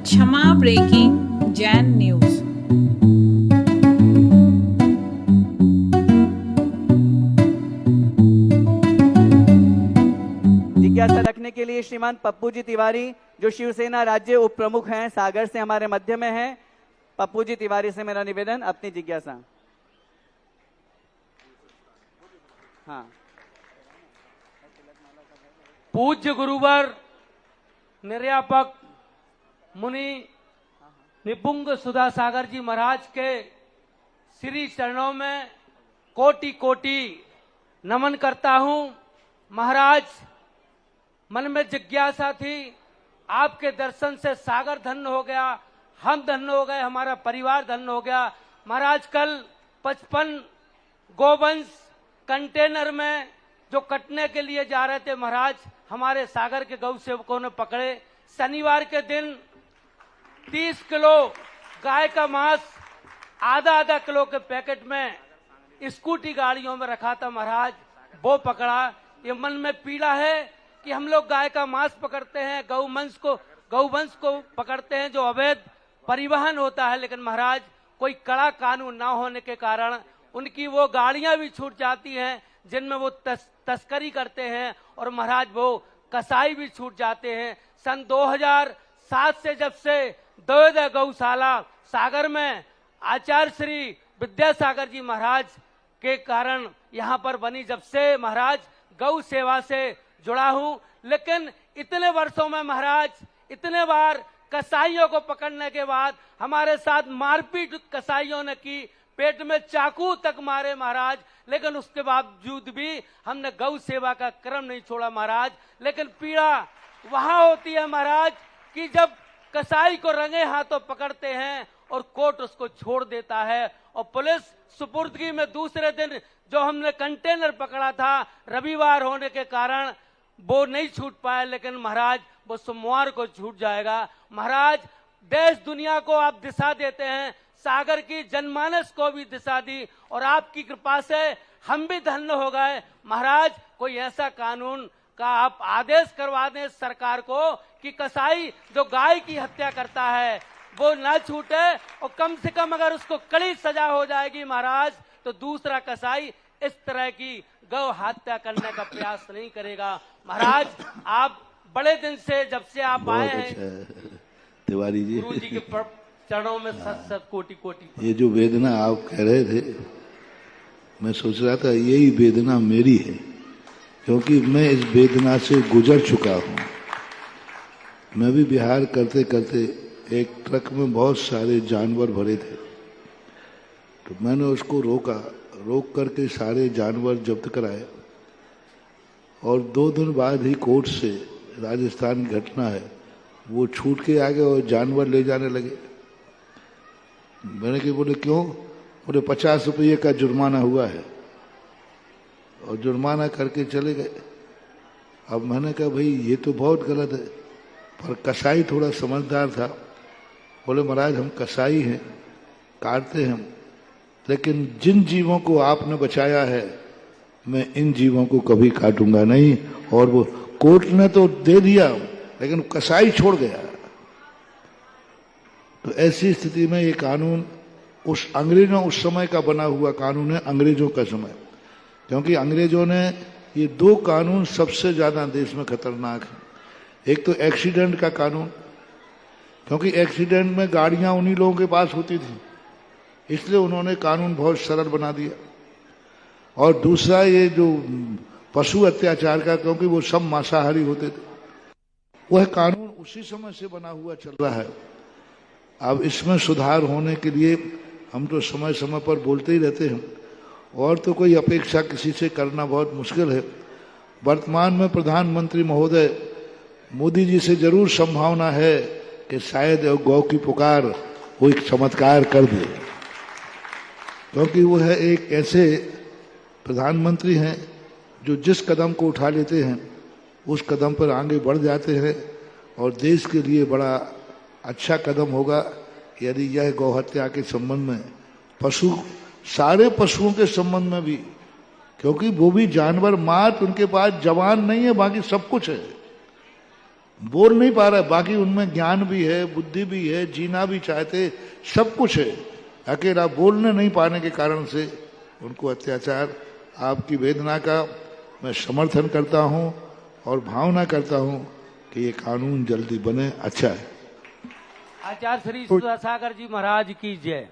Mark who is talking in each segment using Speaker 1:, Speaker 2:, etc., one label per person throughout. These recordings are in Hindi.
Speaker 1: क्षमा ब्रेकिंग जैन न्यूज।
Speaker 2: जिज्ञासा रखने के लिए श्रीमान पप्पू जी तिवारी जो शिवसेना राज्य उप प्रमुख हैं, सागर से हमारे मध्य में हैं। पप्पू जी तिवारी से मेरा निवेदन, अपनी जिज्ञासा। हाँ।
Speaker 3: पूज्य गुरुवर निर्यापक मुनि निपुंग सुधा सागर जी महाराज के श्री चरणों में कोटि कोटि नमन करता हूं। महाराज, मन में जिज्ञासा थी, आपके दर्शन से सागर धन्य हो गया, हम धन्य हो गए, हमारा परिवार धन्य हो गया। महाराज, कल 55 गोवंश कंटेनर में जो कटने के लिए जा रहे थे, महाराज हमारे सागर के गौ सेवकों ने पकड़े। शनिवार के दिन 30 किलो गाय का मांस आधा किलो के पैकेट में स्कूटी गाड़ियों में रखा था, महाराज वो पकड़ा। ये मन में पीड़ा है कि हम लोग गाय का मांस पकड़ते हैं, गौवंश को पकड़ते हैं जो अवैध परिवहन होता है, लेकिन महाराज कोई कड़ा कानून ना होने के कारण उनकी वो गाड़ियां भी छूट जाती हैं जिनमें वो तस्करी करते हैं, और महाराज वो कसाई भी छूट जाते हैं। सन 2007 से जब से द्वैध गौशाला सागर में आचार्य श्री विद्यासागर जी महाराज के कारण यहाँ पर बनी, जब से महाराज गौ सेवा से जुड़ा हूं, लेकिन इतने वर्षों में महाराज इतने बार कसाईयों को पकड़ने के बाद हमारे साथ मारपीट कसाईयों ने की, पेट में चाकू तक मारे महाराज, लेकिन उसके बावजूद भी हमने गौ सेवा का क्रम नहीं छोड़ा महाराज। लेकिन पीड़ा वहां होती है महाराज कि जब कसाई को रंगे हाथों पकड़ते हैं और कोर्ट उसको छोड़ देता है, और पुलिस सुपुर्दगी में दूसरे दिन जो हमने कंटेनर पकड़ा था, रविवार होने के कारण वो नहीं छूट पाया, लेकिन महाराज वो सोमवार को छूट जाएगा। महाराज, देश दुनिया को आप दिशा देते हैं, सागर की जनमानस को भी दिशा दी, और आपकी कृपा से हम भी धन्य हो गए। महाराज, कोई ऐसा कानून का आप आदेश करवा दें सरकार को कि कसाई जो गाय की हत्या करता है वो ना छूटे, और कम से कम अगर उसको कड़ी सजा हो जाएगी महाराज, तो दूसरा कसाई इस तरह की गौ हत्या करने का प्रयास नहीं करेगा। महाराज, आप बड़े दिन से जब से आप आए हैं
Speaker 4: तिवारी जी,
Speaker 3: गुरु जी के चरणों में सत कोटि कोटि।
Speaker 4: ये जो वेदना आप कह रहे थे, मैं सोच रहा था यही वेदना मेरी है, क्योंकि मैं इस वेदना से गुजर चुका हूँ। मैं भी बिहार करते करते एक ट्रक में बहुत सारे जानवर भरे थे, तो मैंने उसको रोक करके सारे जानवर जब्त कराए, और 2 दिन बाद ही कोर्ट से राजस्थान की घटना है, वो छूट के आ गए और जानवर ले जाने लगे। मैंने कहा, बोले क्यों? बोले 50 रुपये का जुर्माना हुआ है, और जुर्माना करके चले गए। अब मैंने कहा भाई ये तो बहुत गलत है, पर कसाई थोड़ा समझदार था, बोले महाराज हम कसाई हैं, काटते हैं, लेकिन जिन जीवों को आपने बचाया है मैं इन जीवों को कभी काटूंगा नहीं। और वो कोर्ट ने तो दे दिया, लेकिन कसाई छोड़ गया। तो ऐसी स्थिति में ये कानून उस समय का बना हुआ कानून है, अंग्रेजों का समय, क्योंकि अंग्रेजों ने ये 2 कानून सबसे ज्यादा देश में खतरनाक है। एक तो एक्सीडेंट का कानून, क्योंकि एक्सीडेंट में गाड़ियां उन्हीं लोगों के पास होती थी, इसलिए उन्होंने कानून बहुत सरल बना दिया। और दूसरा ये जो पशु अत्याचार का, क्योंकि वो सब मांसाहारी होते थे, वह कानून उसी समय से बना हुआ चल रहा है। अब इसमें सुधार होने के लिए हम तो समय समय पर बोलते ही रहते हैं, और तो कोई अपेक्षा किसी से करना बहुत मुश्किल है। वर्तमान में प्रधानमंत्री महोदय मोदी जी से जरूर संभावना है कि शायद गौ की पुकार वो एक चमत्कार कर दे, क्योंकि वो है एक ऐसे प्रधानमंत्री हैं जो जिस कदम को उठा लेते हैं उस कदम पर आगे बढ़ जाते हैं, और देश के लिए बड़ा अच्छा कदम होगा यदि यह गौ हत्या के संबंध में सारे पशुओं के संबंध में भी, क्योंकि वो भी जानवर, मात उनके पास जवान नहीं है, बाकी सब कुछ है, बोल नहीं पा रहा, बाकी उनमें ज्ञान भी है, बुद्धि भी है, जीना भी चाहते, सब कुछ है, अकेला बोलने नहीं पाने के कारण से उनको अत्याचार। आपकी वेदना का मैं समर्थन करता हूं और भावना करता हूं कि ये कानून जल्दी बने, अच्छा है।
Speaker 3: आचार्य श्री सुधासागर जी महाराज की जय।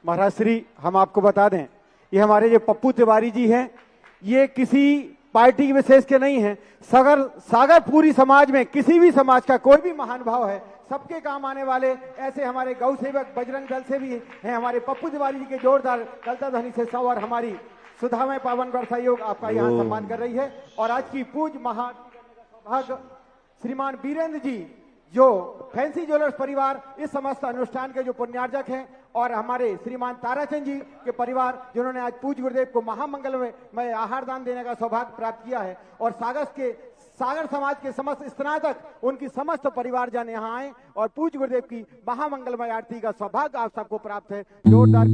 Speaker 5: महाराज श्री, हम आपको बता दें, ये हमारे जो पप्पू तिवारी जी हैं, ये किसी पार्टी विशेष के नहीं हैं। सागर पूरी समाज में किसी भी समाज का कोई भी महान भाव है, सबके काम आने वाले ऐसे हमारे गौ सेवक बजरंग दल से भी हैं। हमारे पप्पू तिवारी जी के जोरदार कलता ध्वनि से और हमारी सुधामय पावन वर्षा योग आपका यहाँ सम्मान कर रही है। और आज की पूज महान सौभाग्य श्रीमान वीरेंद्र जी, जो फैंसी ज्वेलर्स परिवार इस समस्त अनुष्ठान के जो पुण्यार्जक हैं, और हमारे श्रीमान ताराचंद जी के परिवार, जिन्होंने आज पूज्य गुरुदेव को महामंगल में आहार दान देने का सौभाग्य प्राप्त किया है। और सागर समाज के समस्त स्नातक, उनकी समस्त परिवार जन यहाँ आए और पूज्य गुरुदेव की महामंगलमय आरती का सौभाग्य आप सबको प्राप्त है। जोरदार